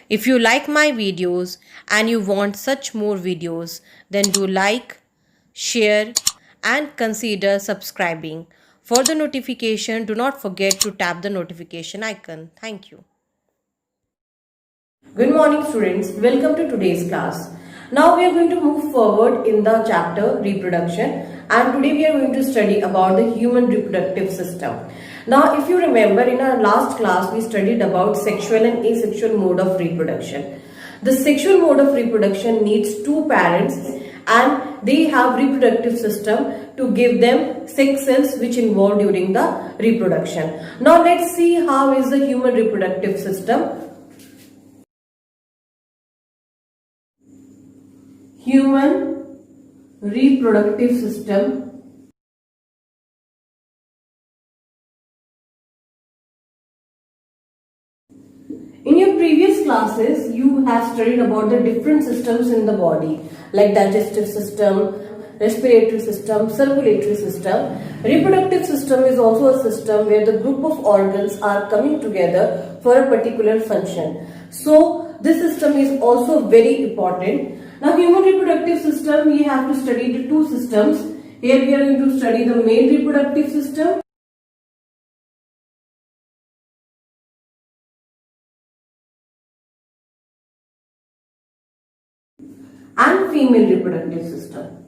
If you like my videos and you want such more videos, then do like, share and consider subscribing. For the notification, do not forget to tap the notification icon. Thank you. Good morning students, welcome to today's class. Now we are going to move forward in the chapter reproduction, and today we are going to study about the human reproductive system. Now if you remember, in our last class we studied about sexual and asexual mode of reproduction. The sexual mode of reproduction needs two parents and they have reproductive system to give them sex cells which involve during the reproduction. Now let's see how is the human reproductive system. Human reproductive system. In your previous classes, you have studied about the different systems in the body, like digestive system, respiratory system, circulatory system. Reproductive system is also a system where the group of organs are coming together for a particular function. So this system is also very important. Now human reproductive system, we have to study the two systems. Here we are going to study the male reproductive system and female reproductive system.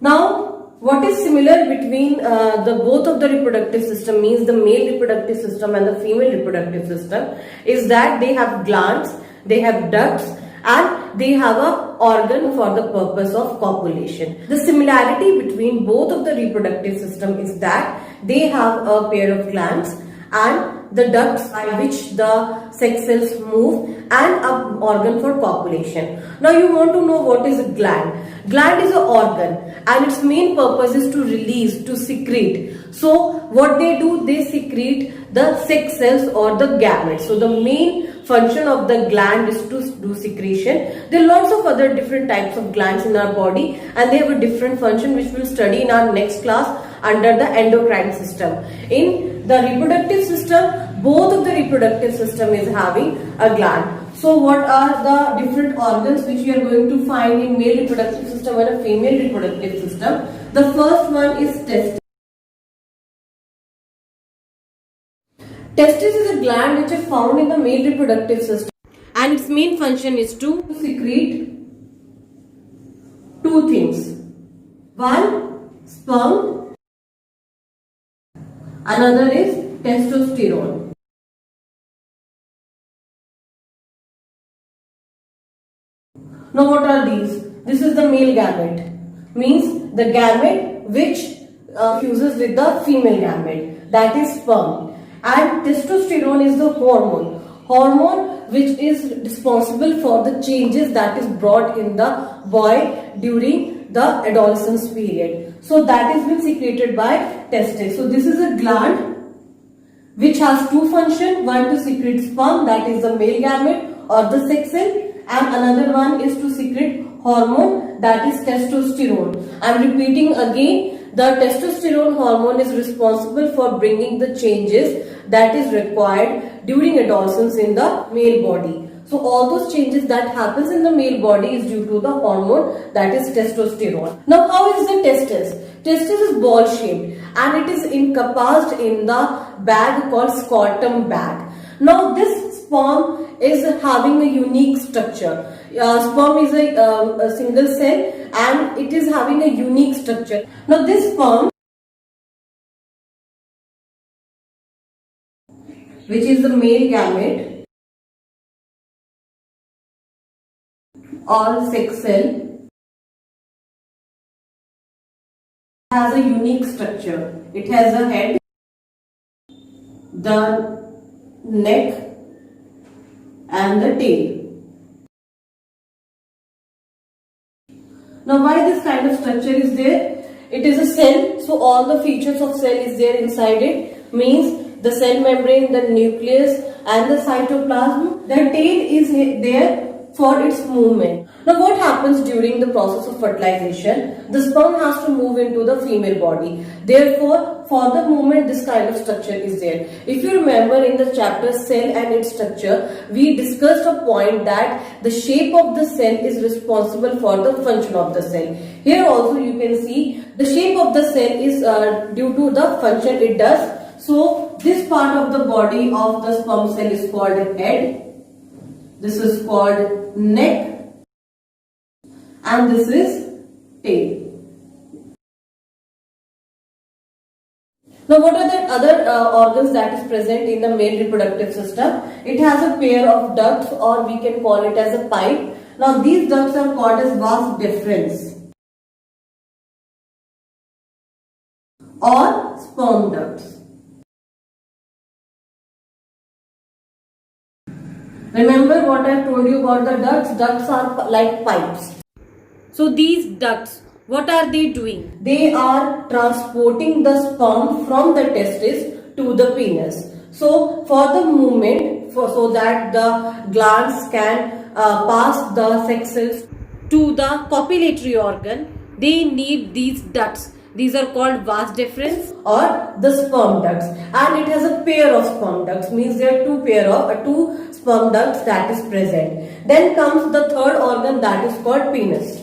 Now what is similar between the both of the reproductive system, means the male reproductive system and the female reproductive system, is that they have glands, they have ducts and they have a organ for the purpose of copulation. The similarity between both of the reproductive system is that they have a pair of glands and the ducts by which the sex cells move and an organ for copulation. Now you want to know what is a gland. Gland is an organ and its main purpose is to release, to secrete. So what they do, they secrete the sex cells or the gametes. So the main function of the gland is to do secretion. There are lots of other different types of glands in our body and they have a different function which we'll study in our next class under the endocrine system. In the reproductive system, both of the reproductive system is having a gland. So what are the different organs which we are going to find in male reproductive system and a female reproductive system? The first one is testis. Testis is a gland which is found in the male reproductive system and its main function is to secrete two things. One, sperm, another is testosterone. Now what are these? This is the male gamete, means the gamete which fuses with the female gamete, that is sperm. And testosterone is the hormone which is responsible for the changes that is brought in the boy during the adolescence period. So that is been secreted by testes. So this is a gland which has two functions, one to secrete sperm, that is the male gamete or the sex cell, and another one is to secrete hormone, that is testosterone. I am repeating again, the testosterone hormone is responsible for bringing the changes that is required during adolescence in the male body. So all those changes that happens in the male body is due to the hormone, that is testosterone. Now how is the testis? Testis is ball shaped and it is encompassed in the bag called scrotum bag. Now this sperm is having a unique structure. Sperm is a single cell and it is having a unique structure. Now this sperm, which is the male gamete or sex cell, has a unique structure. It has a head, the neck and the tail. Now why this kind of structure is there? It is a cell, so all the features of cell is there inside it, means the cell membrane, the nucleus and the cytoplasm. The tail is there for its movement. Now what happens during the process of fertilization? The sperm has to move into the female body. Therefore, for the movement, this kind of structure is there. If you remember in the chapter cell and its structure, we discussed a point that the shape of the cell is responsible for the function of the cell. Here also you can see the shape of the cell is due to the function it does. So this part of the body of the sperm cell is called head. This is called neck, and this is tail. Now what are the other organs that is present in the male reproductive system? It has a pair of ducts, or we can call it as a pipe. Now these ducts are called as vas deferens or sperm ducts. Remember what I told you about the ducts? Ducts are like pipes. So these ducts, what are they doing? They are transporting the sperm from the testis to the penis. So for the movement, so that the glands can pass the sex cells to the copulatory organ, they need these ducts. These are called vas deferens or the sperm ducts, and it has a pair of sperm ducts, means there are two sperm ducts that is present. Then comes the third organ, that is called penis.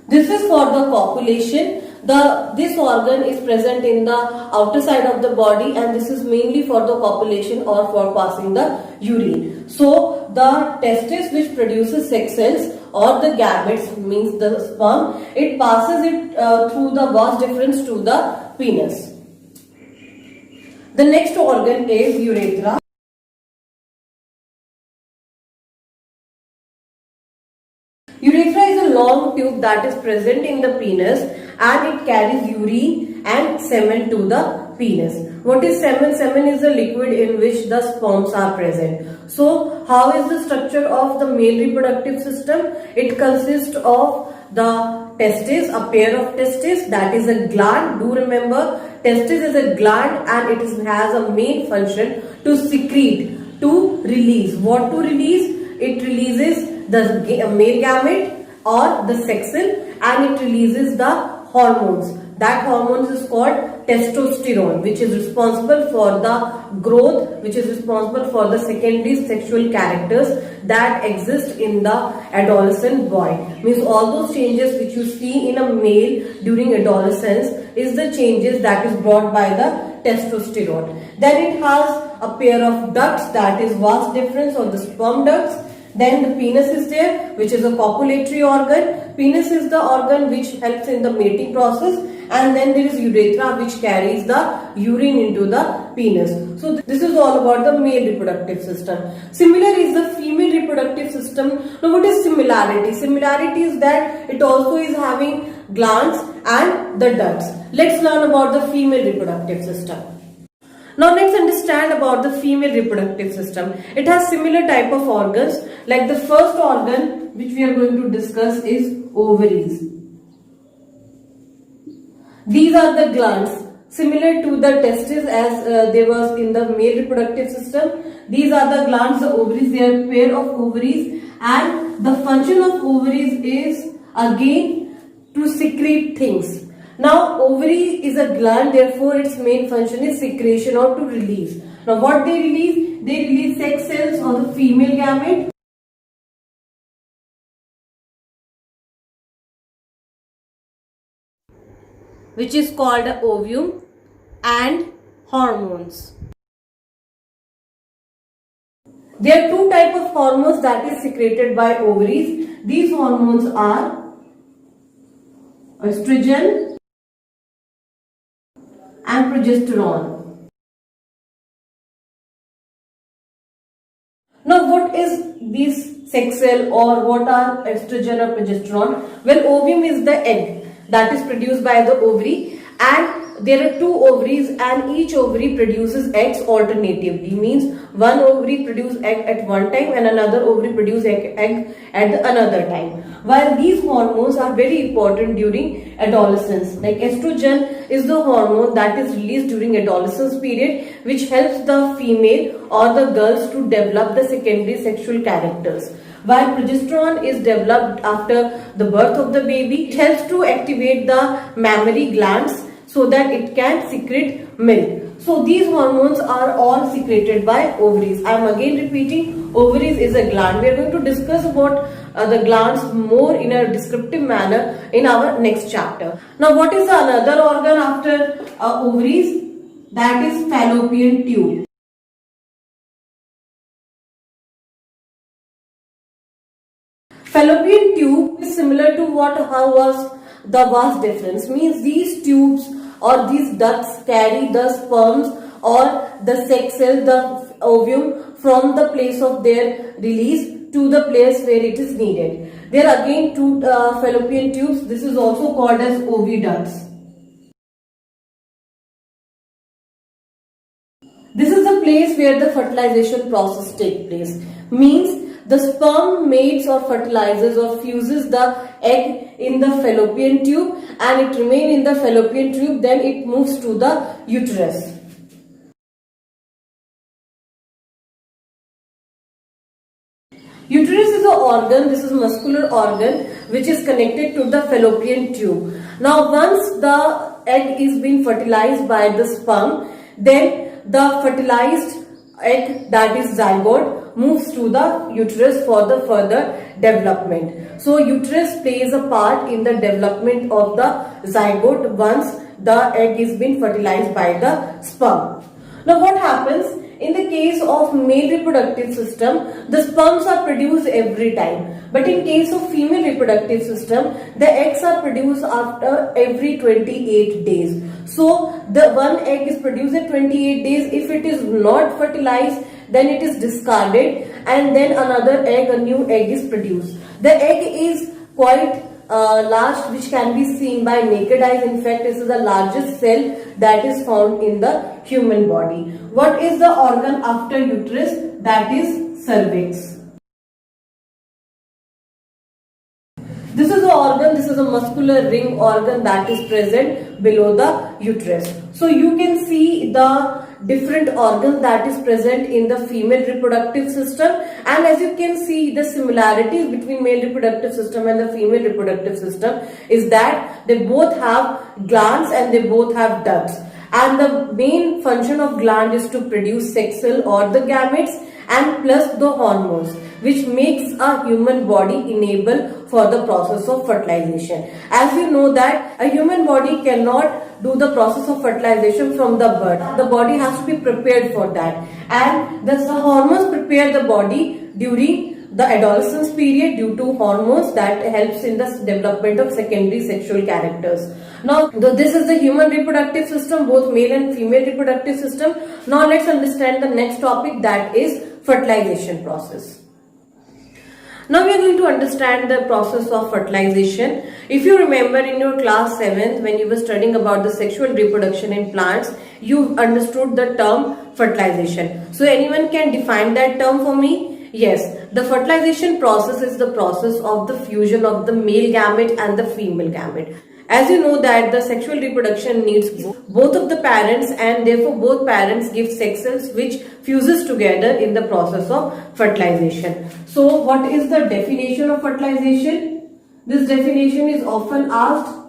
This is for the copulation. This organ is present in the outer side of the body, and this is mainly for the copulation or for passing the urine. So the testis, which produces sex cells or the gametes, means the sperm, it passes it through the vas deferens to the penis. The next organ is urethra. Urethra is a long tube that is present in the penis, and it carries urine and semen to the penis. What is semen? Semen is a liquid in which the sperms are present. So how is the structure of the male reproductive system? It consists of the testis, a pair of testis, that is a gland. Do remember, testis is a gland, and it has a main function to secrete, to release. What to release? It releases the male gamete or the sex cell, and it releases the hormones. That hormones is called testosterone, which is responsible for the growth, which is responsible for the secondary sexual characters that exist in the adolescent boy. Means all those changes which you see in a male during adolescence is the changes that is brought by the testosterone. Then it has a pair of ducts, that is vas deferens or the sperm ducts. Then the penis is there, which is a copulatory organ. Penis is the organ which helps in the mating process, and then there is urethra, which carries the urine into the penis. So this is all about the male reproductive system. Similar is the female reproductive system. Now what is similarity? Similarity is that it also is having glands and the ducts. Let's learn about the female reproductive system. Now let's understand about the female reproductive system. It has similar type of organs. Like the first organ which we are going to discuss is ovaries. These are the glands, similar to the testes as they was in the male reproductive system. These are the glands, the ovaries. They are a pair of ovaries, and the function of ovaries is again to secrete things. Now ovary is a gland, therefore its main function is secretion or to release. Now what they release? They release sex cells or the female gamete, which is called a ovum, and hormones. There are two types of hormones that is secreted by ovaries. These hormones are estrogen and progesterone. Now what is this sex cell, or what are estrogen or progesterone? Well, ovum is the egg that is produced by the ovary, and there are two ovaries and each ovary produces eggs alternatively. Means one ovary produces egg at one time and another ovary produces egg at the another time. While these hormones are very important during adolescence, like estrogen is the hormone that is released during adolescence period, which helps the female or the girls to develop the secondary sexual characters. While progesterone is developed after the birth of the baby, it helps to activate the mammary glands so that it can secrete milk. So these hormones are all secreted by ovaries. I am again repeating, ovaries is a gland. We are going to discuss about the glands more in a descriptive manner in our next chapter. Now what is the another organ after ovaries? That is fallopian tube. Fallopian tube is similar to how was the vas deferens. Means these tubes or these ducts carry the sperms or the sex cell, the ovum, from the place of their release to the place where it is needed. There are again two fallopian tubes. This is also called as oviducts. This is the place where the fertilization process takes place. Means the sperm mates or fertilizes or fuses the egg in the fallopian tube and it remains in the fallopian tube, then it moves to the uterus. Uterus is an organ, this is a muscular organ which is connected to the fallopian tube. Now once the egg is being fertilized by the sperm, then the fertilized egg, that is zygote, moves to the uterus for the further development. So uterus plays a part in the development of the zygote once the egg is being fertilized by the sperm. Now what happens? In the case of male reproductive system, the sperms are produced every time. But in case of female reproductive system, the eggs are produced after every 28 days. So the one egg is produced at 28 days. If it is not fertilized, then it is discarded and then another egg, a new egg is produced. The egg is quite large, which can be seen by naked eyes. In fact, this is the largest cell that is found in the human body. What is the organ after uterus? That is cervix. This is the organ, this is a muscular ring organ that is present below the uterus. So you can see the different organs that is present in the female reproductive system, and as you can see, the similarities between male reproductive system and the female reproductive system is that they both have glands and they both have ducts, and the main function of gland is to produce sex cell or the gametes and plus the hormones, which makes a human body enable for the process of fertilization. As you know that a human body cannot do the process of fertilization from the birth. The body has to be prepared for that, and thus the hormones prepare the body during the adolescence period due to hormones that helps in the development of secondary sexual characters. Now this is the human reproductive system, both male and female reproductive system. Now let's understand the next topic, that is fertilization process. Now we are going to understand the process of fertilization. If you remember in your class 7th when you were studying about the sexual reproduction in plants, you understood the term fertilization. So anyone can define that term for me? Yes, the fertilization process is the process of the fusion of the male gamete and the female gamete. As you know that the sexual reproduction needs both of the parents, and therefore both parents give sex cells which fuses together in the process of fertilization. So what is the definition of fertilization? This definition is often asked.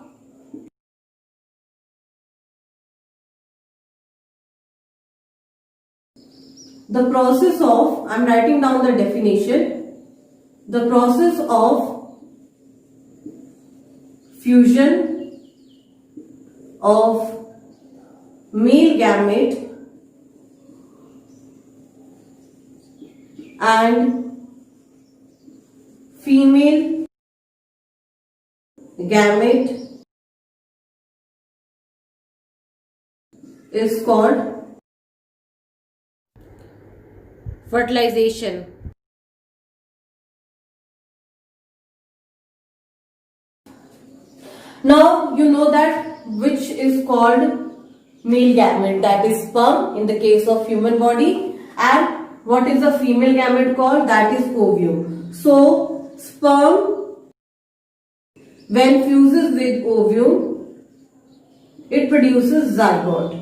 The process of, I am writing down the definition, the process of fusion of male gamete and female gamete is called fertilization. Now you know that which is called male gamete, that is sperm in the case of human body, and what is the female gamete called? That is ovum. So sperm, when fuses with ovum, it produces zygote.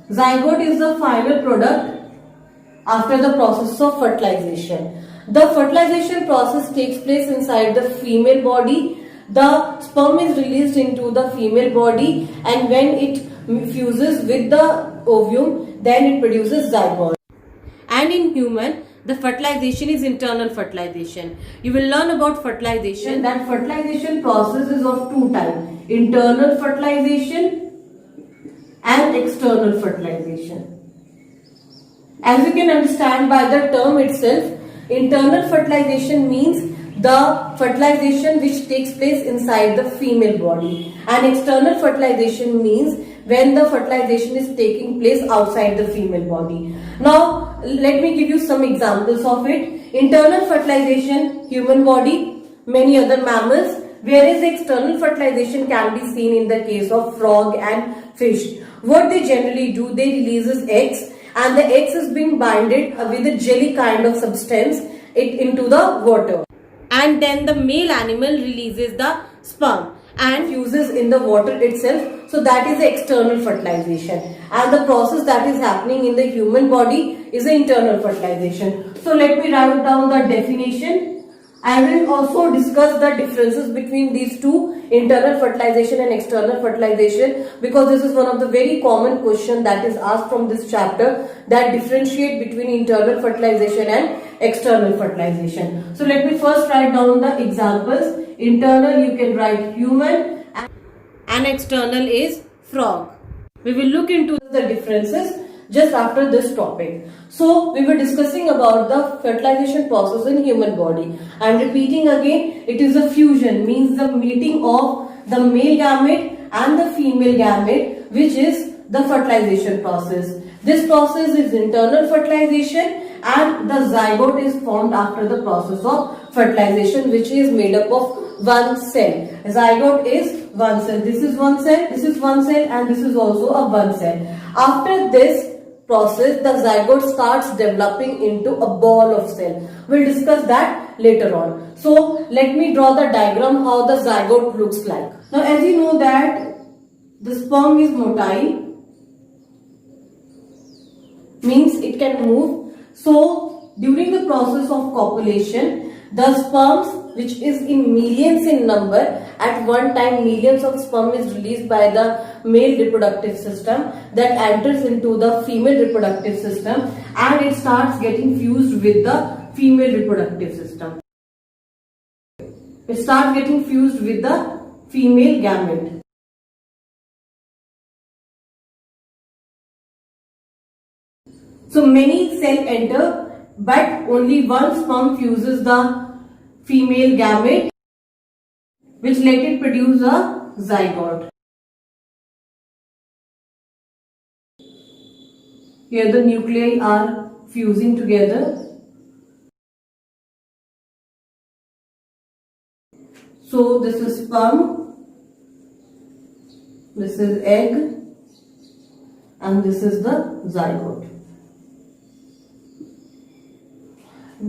Zygote is the final product after the process of fertilization. The fertilization process takes place inside the female body. The sperm is released into the female body, and when it fuses with the ovum, then it produces zygote. And in human, the fertilization is internal fertilization. You will learn about fertilization. That fertilization process is of two types: internal fertilization and external fertilization. As you can understand by the term itself, internal fertilization means the fertilization which takes place inside the female body, and external fertilization means when the fertilization is taking place outside the female body. Now let me give you some examples of it. Internal fertilization, human body, many other mammals, whereas external fertilization can be seen in the case of frog and fish. What they generally do, they releases eggs, and the eggs is being binded with a jelly kind of substance into the water, and then the male animal releases the sperm and fuses in the water itself. So that is the external fertilization, and the process that is happening in the human body is the internal fertilization. So let me write down the definition. I will also discuss the differences between these two, internal fertilization and external fertilization, because this is one of the very common questions that is asked from this chapter, that differentiate between internal fertilization and external fertilization. So let me first write down the examples. Internal, you can write human, and external is frog. We will look into the differences just after this topic. So we were discussing about the fertilization process in human body. I am repeating again, it is a fusion, means the meeting of the male gamete and the female gamete, which is the fertilization process. This process is internal fertilization, and the zygote is formed after the process of fertilization, which is made up of one cell. Zygote is one cell. This is one cell, this is one cell, and this is also a one cell. After this process, the zygote starts developing into a ball of cell. We'll discuss that later on. So let me draw the diagram how the zygote looks like. Now as you know that the sperm is motile, means it can move. So during the process of copulation, the sperms, which is in millions in number, at one time millions of sperm is released by the male reproductive system that enters into the female reproductive system, and it starts getting fused with the female reproductive system. It starts getting fused with the female gamete. So many cells enter, but only one sperm fuses the female gamete, which let it produce a zygote. Here the nuclei are fusing together. So this is sperm, this is egg, and this is the zygote.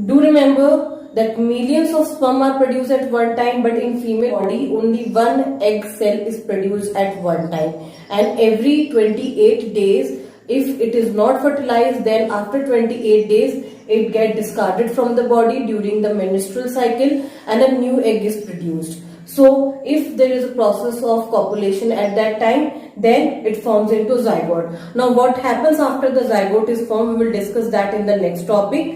Do remember that millions of sperm are produced at one time, but in female body only one egg cell is produced at one time, and every 28 days, if it is not fertilized, then after 28 days it gets discarded from the body during the menstrual cycle and a new egg is produced. So if there is a process of copulation at that time, then it forms into zygote. Now what happens after the zygote is formed, we will discuss that in the next topic.